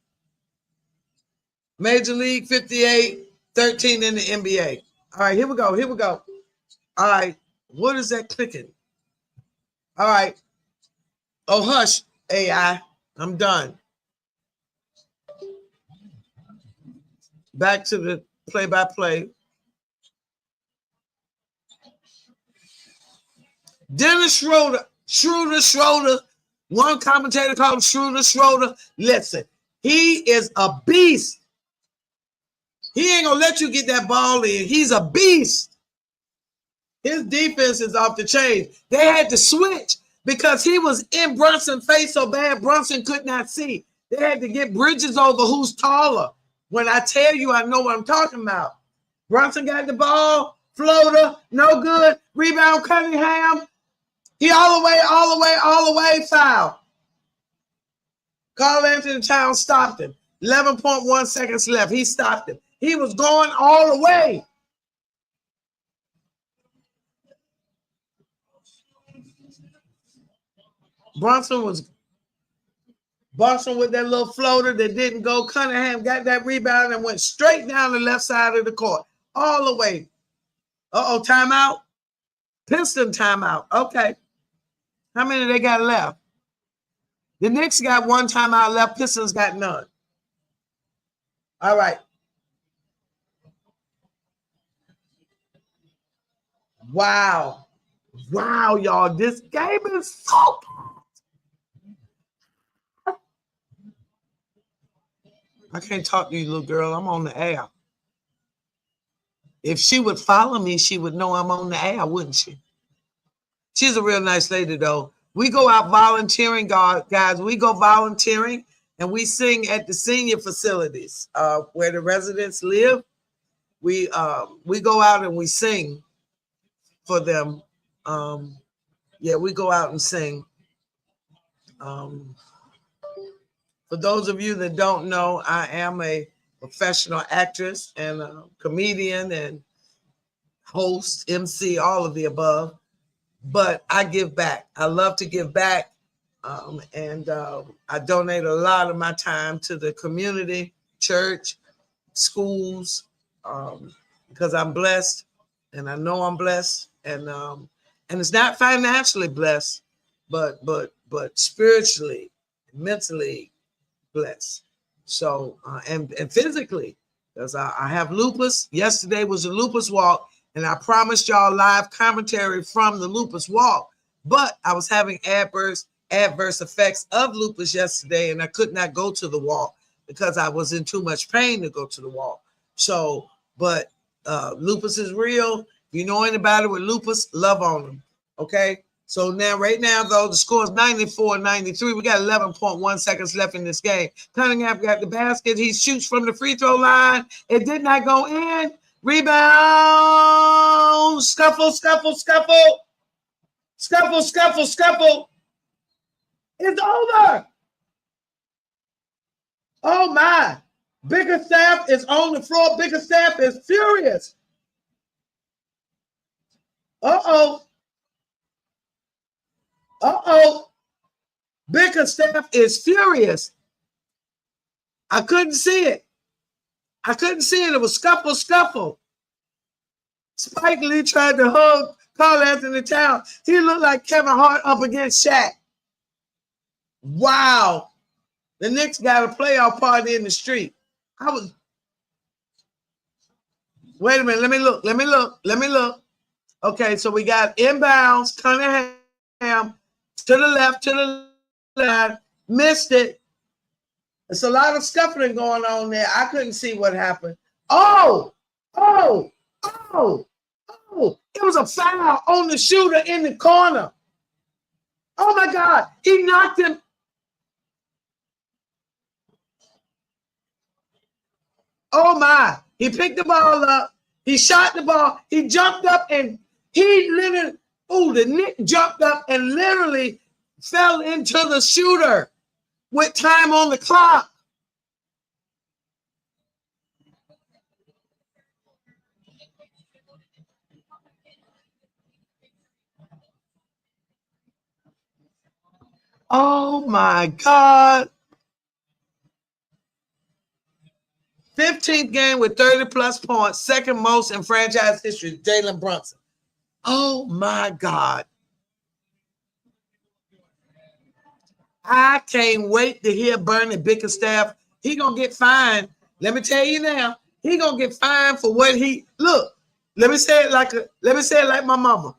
Major League 58, 13 in the NBA. All right, here we go. All right, what is that clicking? All right. Oh, hush, AI. I'm done. Back to the play-by-play. Dennis Schroeder. One commentator called him Schroeder. Listen, he is a beast. He ain't going to let you get that ball in. He's a beast. His defense is off the chain. They had to switch because he was in Brunson's face so bad Brunson could not see. They had to get Bridges over who's taller. When I tell you, I know what I'm talking about. Brunson got the ball, floater, no good. Rebound, Cunningham. He all the way, foul. Karl Anthony Towns stopped him. 11.1 seconds left. He stopped him. He was going all the way. Brunson with that little floater that didn't go. Cunningham got that rebound and went straight down the left side of the court. All the way. Timeout. Piston timeout. Okay. How many they got left? The Knicks got one timeout left. Pistons got none. All right. Wow. Wow, y'all. This game is so I can't talk to you, little girl. I'm on the air. If she would follow me, she would know I'm on the air, wouldn't she? She's a real nice lady, though. We go out volunteering, guys. We go volunteering, and we sing at the senior facilities where the residents live. We go out and we sing for them. Yeah, we go out and sing. For those of you that don't know, I am a professional actress and a comedian and host, MC, all of the above. But I give back. I love to give back. And I donate a lot of my time to the community, church, schools, because I'm blessed and I know I'm blessed. And it's not financially blessed, but spiritually, mentally blessed. So, and physically, because I have lupus. Yesterday was a lupus walk, and I promised y'all live commentary from the lupus walk. But I was having adverse effects of lupus yesterday, and I could not go to the walk because I was in too much pain to go to the walk. So, but lupus is real. If you know anybody with lupus, love on them. Okay. So now, right now, though, the score is 94-93. We got 11.1 seconds left in this game. Cunningham got the basket. He shoots from the free throw line. It did not go in. Rebound. Scuffle, scuffle, scuffle. Scuffle, scuffle, scuffle. It's over. Oh, my. Bickerstaff is on the floor. Bickerstaff is furious. Uh-oh. Uh-oh. Bickerstaff is furious. I couldn't see it. It was scuffle, scuffle. Spike Lee tried to hug Carl Anthony Towns. He looked like Kevin Hart up against Shaq. Wow. The Knicks got a playoff party in the street. Wait a minute. Let me look. Okay, so we got inbounds, Cunningham, to the left, missed it. There's a lot of scuffling going on there. I couldn't see what happened. Oh, it was a foul on the shooter in the corner. Oh, my God. He knocked him. Oh, my. He picked the ball up. He shot the ball. He jumped up and the Knick jumped up and literally fell into the shooter with time on the clock. Oh, my God. 15th game with 30-plus points, second most in franchise history, Jalen Brunson. Oh, my God. I can't wait to hear Bernie Bickerstaff. He going to get fined. Let me tell you now, he going to get fined for what look, let me say it like my mama.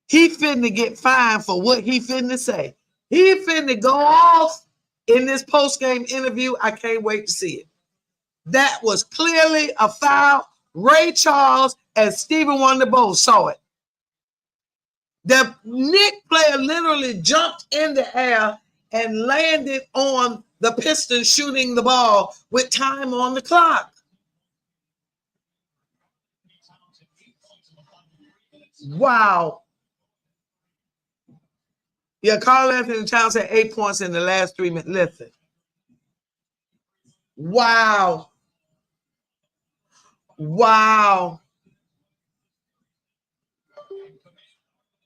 He finna get fined for what he finna say. He finna go off in this post-game interview. I can't wait to see it. That was clearly a foul. Ray Charles and Stephen Wonder both saw it. The Knick player literally jumped in the air and landed on the Pistons shooting the ball with time on the clock. Wow. Yeah, Carl Anthony Towns had 8 points in the last 3 minutes. Listen. Wow. Wow.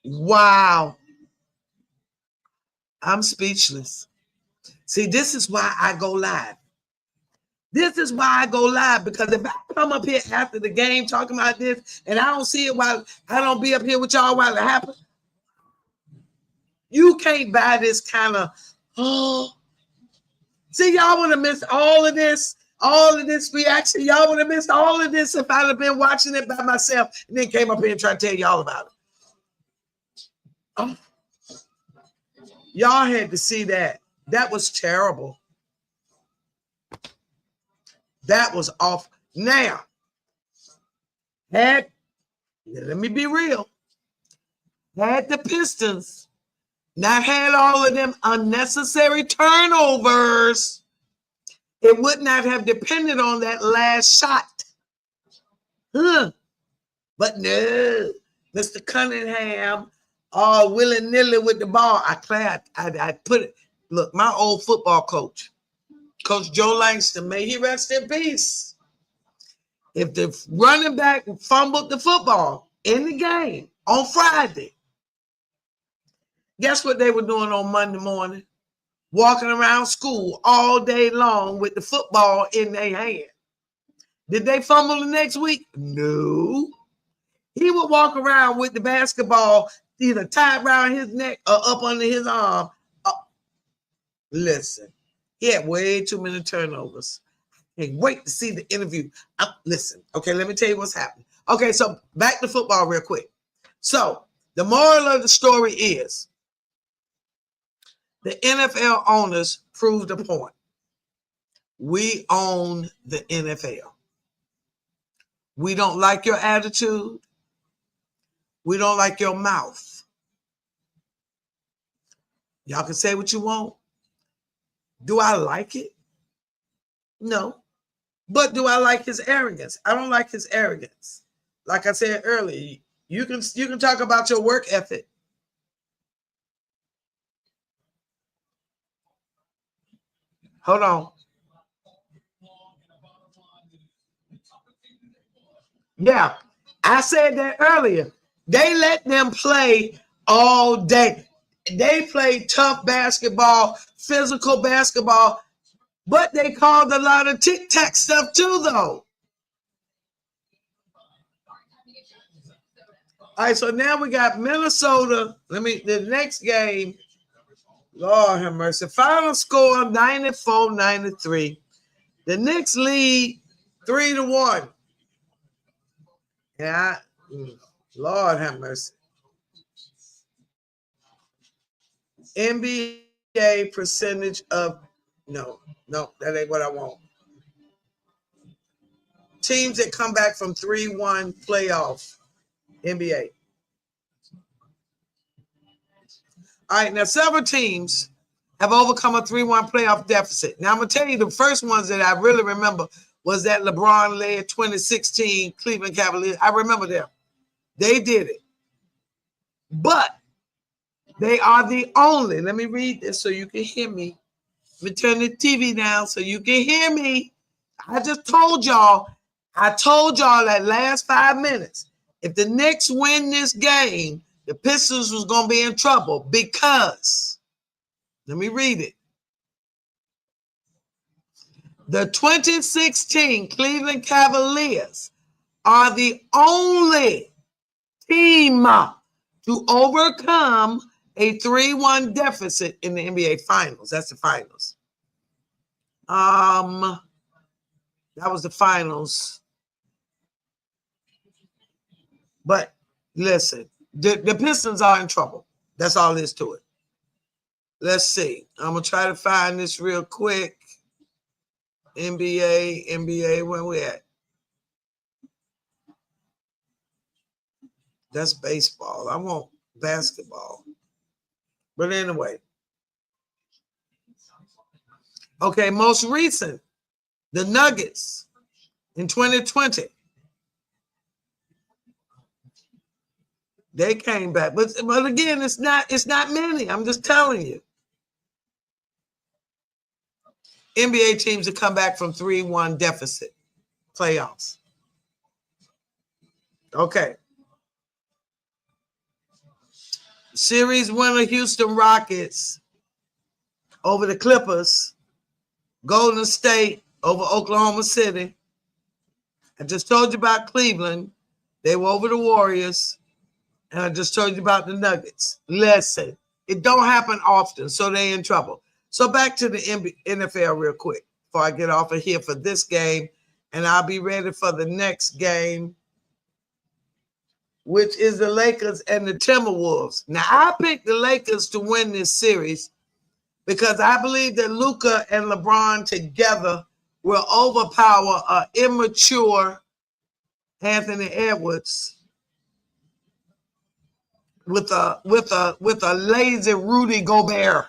Wow. I'm speechless. See, this is why I go live. This is why I go live, because if I come up here after the game talking about this and I don't see it while I don't be up here with y'all while it happens, you can't buy this kind of Oh, see, y'all would have missed all of this reaction. Y'all would have missed all of this if I'd have been watching it by myself and then came up here and tried to tell y'all about it. Oh, y'all had to see that. That was terrible. That was off. Now, let me be real. Had the Pistons not had all of them unnecessary turnovers, it would not have depended on that last shot. But no, Mr. Cunningham, willy-nilly with the ball. I put it. Look, my old football coach, Coach Joe Langston, may he rest in peace. If the running back fumbled the football in the game on Friday, guess what they were doing on Monday morning? Walking around school all day long with the football in their hand. Did they fumble the next week? No. He would walk around with the basketball either tied around his neck or up under his arm. Listen, he had way too many turnovers. Can't wait to see the interview. Listen, okay, let me tell you what's happening. Okay, so back to football real quick. So the moral of the story is the NFL owners proved a point. We own the NFL. We don't like your attitude. We don't like your mouth. Y'all can say what you want. Do I like it? No. But do I like his arrogance? I don't like his arrogance. Like I said earlier, you can talk about your work ethic. Hold on. Yeah, I said that earlier. They let them play all day. They played tough basketball, physical basketball, but they called a lot of tic-tac stuff too, though. All right, so now we got Minnesota. The next game, Lord have mercy. Final score 94-93. The Knicks lead 3-1. Yeah, Lord have mercy. NBA percentage of no, that ain't what I want. Teams that come back from 3-1 playoff NBA. All right, now several teams have overcome a 3-1 playoff deficit. Now I'm gonna tell you the first ones that I really remember was that LeBron-led 2016 Cleveland Cavaliers. I remember them. They did it. But they are the only, let me read this so you can hear me. Let me turn the TV down so you can hear me. I told y'all that last 5 minutes, if the Knicks win this game, the Pistons was going to be in trouble because, let me read it. The 2016 Cleveland Cavaliers are the only team to overcome a 3-1 deficit in the NBA Finals. That's the finals. That was the finals. But listen, the Pistons are in trouble. That's all there is to it. Let's see. I'm going to try to find this real quick. NBA, where we at? That's baseball. I want basketball. But anyway. Okay, most recent, the Nuggets in 2020. They came back. But again, it's not many. I'm just telling you. NBA teams that come back from 3-1 deficit playoffs. Okay. Series winner Houston Rockets over the Clippers. Golden State over Oklahoma City. I just told you about Cleveland. They were over the Warriors. And I just told you about the Nuggets. Listen, it don't happen often, so they're in trouble. So back to the NFL real quick before I get off of here for this game, and I'll be ready for the next game, which is the Lakers and the Timberwolves. Now, I picked the Lakers to win this series because I believe that Luka and LeBron together will overpower an immature Anthony Edwards with a lazy Rudy Gobert.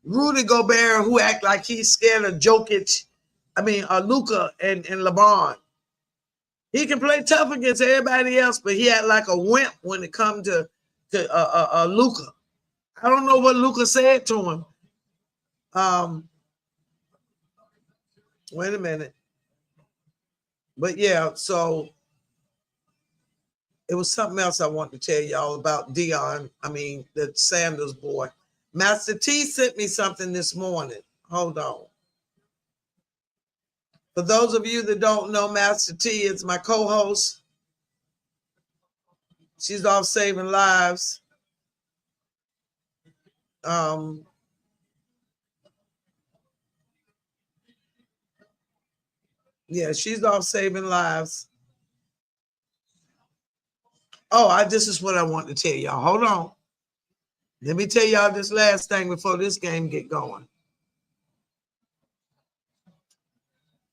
Rudy Gobert, who act like he's scared of Jokic, Luka and LeBron. He can play tough against everybody else, but he act like a wimp when it comes to Luka. I don't know what Luka said to him. Wait a minute. But yeah, so it was something else I wanted to tell y'all about Dion. The Sanders boy. Master T sent me something this morning. Hold on. For those of you that don't know, Master T is my co-host. She's off saving lives. Yeah, she's off saving lives. Oh, this is what I want to tell y'all. Hold on. Let me tell y'all this last thing before this game get going.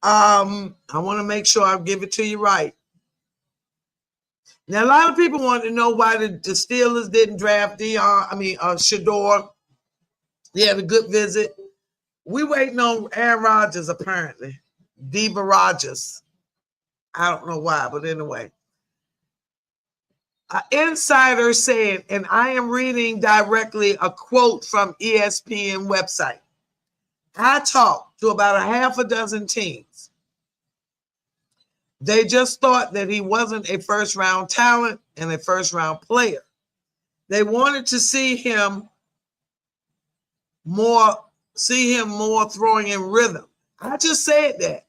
I want to make sure I give it to you right. Now, a lot of people want to know why the Steelers didn't draft Shador. He had a good visit. We waiting on Aaron Rodgers, apparently. Diva Rodgers. I don't know why, but anyway. An insider said, and I am reading directly a quote from ESPN website. I talked to about a half a dozen teams. They just thought that he wasn't a first-round talent and a first-round player. They wanted to see him more throwing in rhythm. I just said that.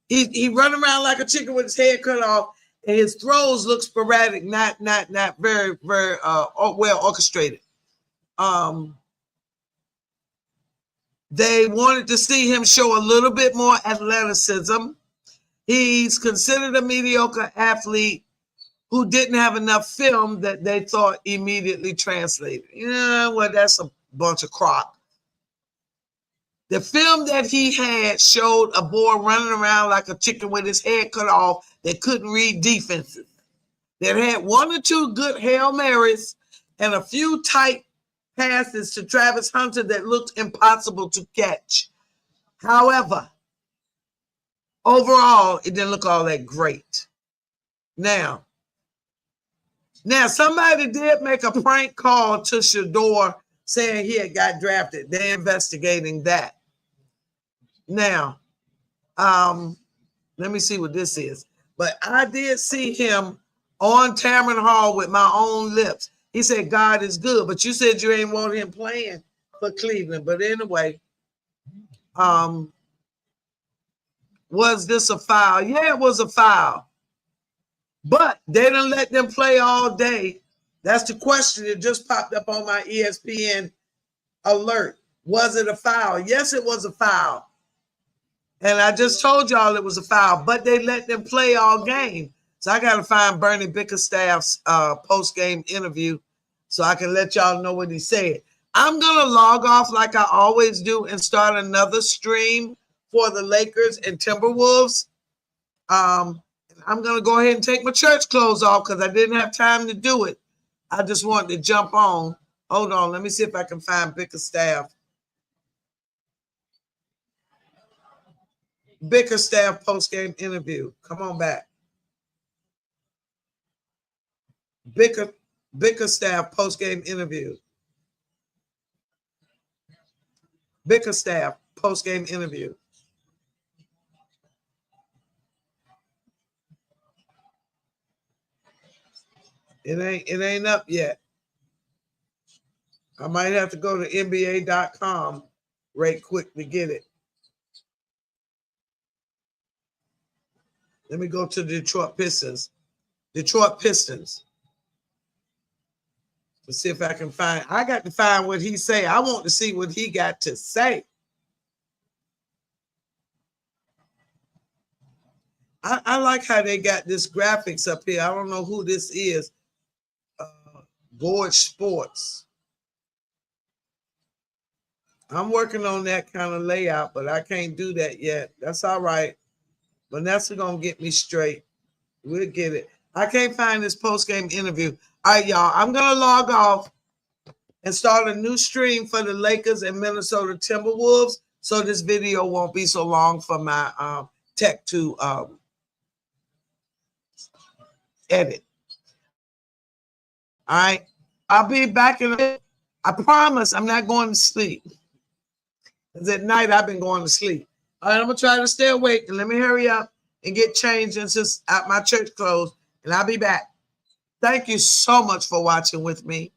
He run around like a chicken with his head cut off, and his throws look sporadic, not very, very well orchestrated. They wanted to see him show a little bit more athleticism. He's considered a mediocre athlete who didn't have enough film that they thought immediately translated. Well, that's a bunch of crap. The film that he had showed a boy running around like a chicken with his head cut off that couldn't read defenses, that had one or two good Hail Marys and a few tight passes to Travis Hunter that looked impossible to catch. However, overall, it didn't look all that great. Now, somebody did make a prank call to Shador saying he had got drafted. They're investigating that. Now, let me see what this is. But I did see him on Tamron Hall with my own lips. He said, God is good. But you said you ain't want him playing for Cleveland. But anyway, was this a foul? Yeah, it was a foul. But they didn't let them play all day. That's the question that just popped up on my ESPN alert. Was it a foul? Yes, it was a foul. And I just told y'all it was a foul, but they let them play all game. So I got to find Bernie Bickerstaff's post-game interview so I can let y'all know what he said. I'm going to log off like I always do and start another stream for the Lakers and Timberwolves. I'm going to go ahead and take my church clothes off because I didn't have time to do it. I just wanted to jump on. Hold on. Let me see if I can find Bickerstaff. Bickerstaff post-game interview. Come on back. Bickerstaff post-game interview. Bickerstaff post-game interview. It ain't up yet. I might have to go to NBA.com right quick to get it. Let me go to the Detroit Pistons. Detroit Pistons. Let's see if I can find. I got to find what he say. I want to see what he got to say. I like how they got this graphics up here. I don't know who this is. Board Sports. I'm working on that kind of layout, but I can't do that yet. That's all right. Vanessa gonna get me straight. We'll get it. I can't find this post-game interview. All right, y'all. I'm gonna log off and start a new stream for the Lakers and Minnesota Timberwolves, so this video won't be so long for my tech to edit. All right. I'll be back in a bit. I promise I'm not going to sleep. Because at night I've been going to sleep. All right, I'm going to try to stay awake, and let me hurry up and get changed and just out my church clothes, and I'll be back. Thank you so much for watching with me.